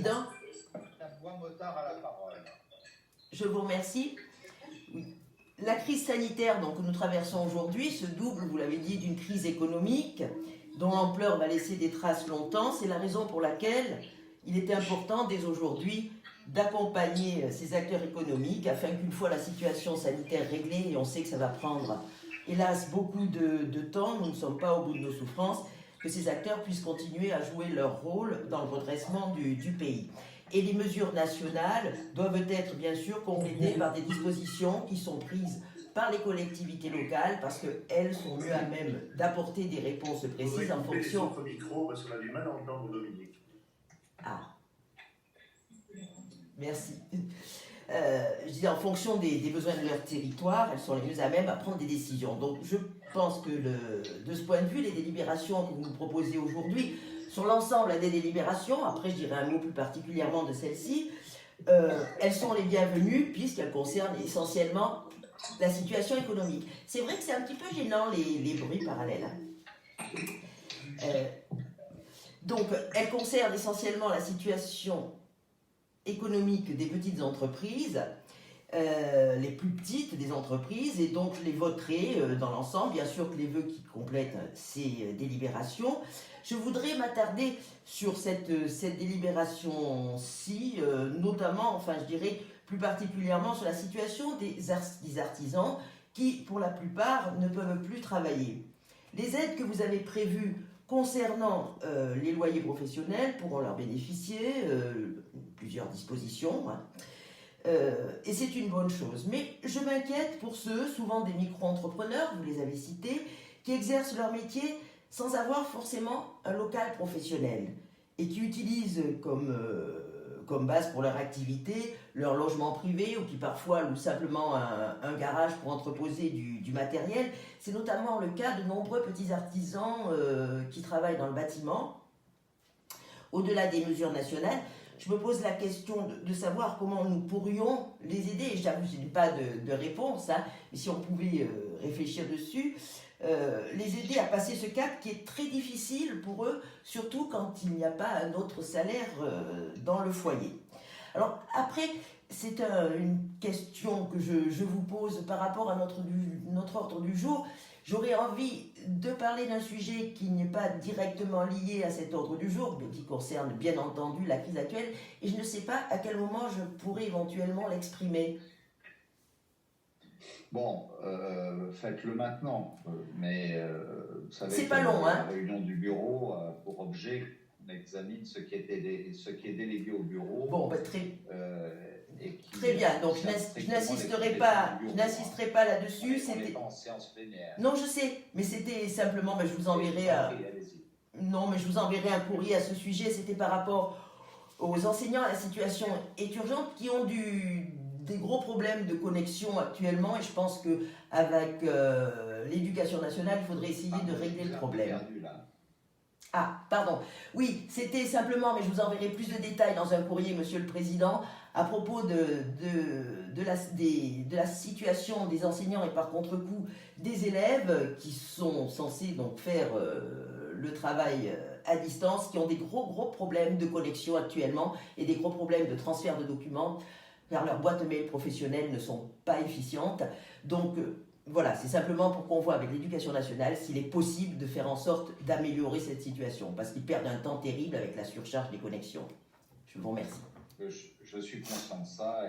Président. Je vous remercie. Oui. La crise sanitaire que nous traversons aujourd'hui se double, vous l'avez dit, d'une crise économique dont l'ampleur va laisser des traces longtemps. C'est la raison pour laquelle il était important dès aujourd'hui d'accompagner ces acteurs économiques afin qu'une fois la situation sanitaire réglée, et on sait que ça va prendre hélas beaucoup de temps, nous ne sommes pas au bout de nos souffrances, que ces acteurs puissent continuer à jouer leur rôle dans le redressement du pays. Et les mesures nationales doivent être bien sûr complétées par des dispositions qui sont prises par les collectivités locales parce qu'elles sont mieux à même d'apporter des réponses précises en fonction... Votre micro, parce qu'on a du mal à entendre Dominique. Ah, merci. Je dis en fonction des besoins de leur territoire, elles sont les mieux à même à prendre des décisions. Donc je pense que de ce point de vue, les délibérations que vous nous proposez aujourd'hui, sur l'ensemble des délibérations, après je dirais un mot plus particulièrement de celle-ci, elles sont les bienvenues puisqu'elles concernent essentiellement la situation économique. C'est vrai que c'est un petit peu gênant les bruits parallèles. Donc elles concernent essentiellement la situation économique des petites entreprises, les plus petites des entreprises, et donc je les voterai dans l'ensemble, bien sûr que les vœux qui complètent ces délibérations. Je voudrais m'attarder sur cette délibération-ci, notamment, enfin je dirais plus particulièrement sur la situation des artisans qui, pour la plupart, ne peuvent plus travailler. Les aides que vous avez prévues concernant les loyers professionnels pourront leur bénéficier, plusieurs dispositions, hein. Et c'est une bonne chose. Mais je m'inquiète pour ceux, souvent des micro-entrepreneurs, vous les avez cités, qui exercent leur métier sans avoir forcément un local professionnel et qui utilisent comme base pour leur activité leur logement privé ou qui parfois louent simplement un garage pour entreposer du matériel. C'est notamment le cas de nombreux petits artisans qui travaillent dans le bâtiment. Au-delà des mesures nationales, je me pose la question de savoir comment nous pourrions les aider. Et j'avoue, je n'ai pas de réponse, hein, mais si on pouvait réfléchir dessus, les aider à passer ce cap qui est très difficile pour eux, surtout quand il n'y a pas un autre salaire dans le foyer. Alors après, c'est une question que je vous pose par rapport à notre ordre du jour. J'aurais envie de parler d'un sujet qui n'est pas directement lié à cet ordre du jour, mais qui concerne bien entendu la crise actuelle, et je ne sais pas à quel moment je pourrais éventuellement l'exprimer. Bon, faites-le maintenant, mais vous savez c'est pas long, la réunion du bureau a pour objet qu'on examine ce qui est délégué au bureau. Bon, très bien, donc je n'insisterai pas là-dessus. C'était en séance plénière. Non, je sais, mais c'était simplement, je vous enverrai un courrier à ce sujet. C'était par rapport aux enseignants. La situation est urgente, qui ont des gros problèmes de connexion actuellement, et je pense qu'avec l'éducation nationale, il faudrait essayer de régler le problème. Ah, pardon. Oui, c'était simplement, mais je vous enverrai plus de détails dans un courrier, Monsieur le Président, à propos de la situation des enseignants et par contre-coup des élèves qui sont censés donc faire le travail à distance, qui ont des gros problèmes de connexion actuellement et des gros problèmes de transfert de documents, car leurs boîtes mail professionnelles ne sont pas efficientes. Donc, voilà, c'est simplement pour qu'on voit avec l'éducation nationale s'il est possible de faire en sorte d'améliorer cette situation, parce qu'ils perdent un temps terrible avec la surcharge des connexions. Je vous remercie. Je suis conscient de ça.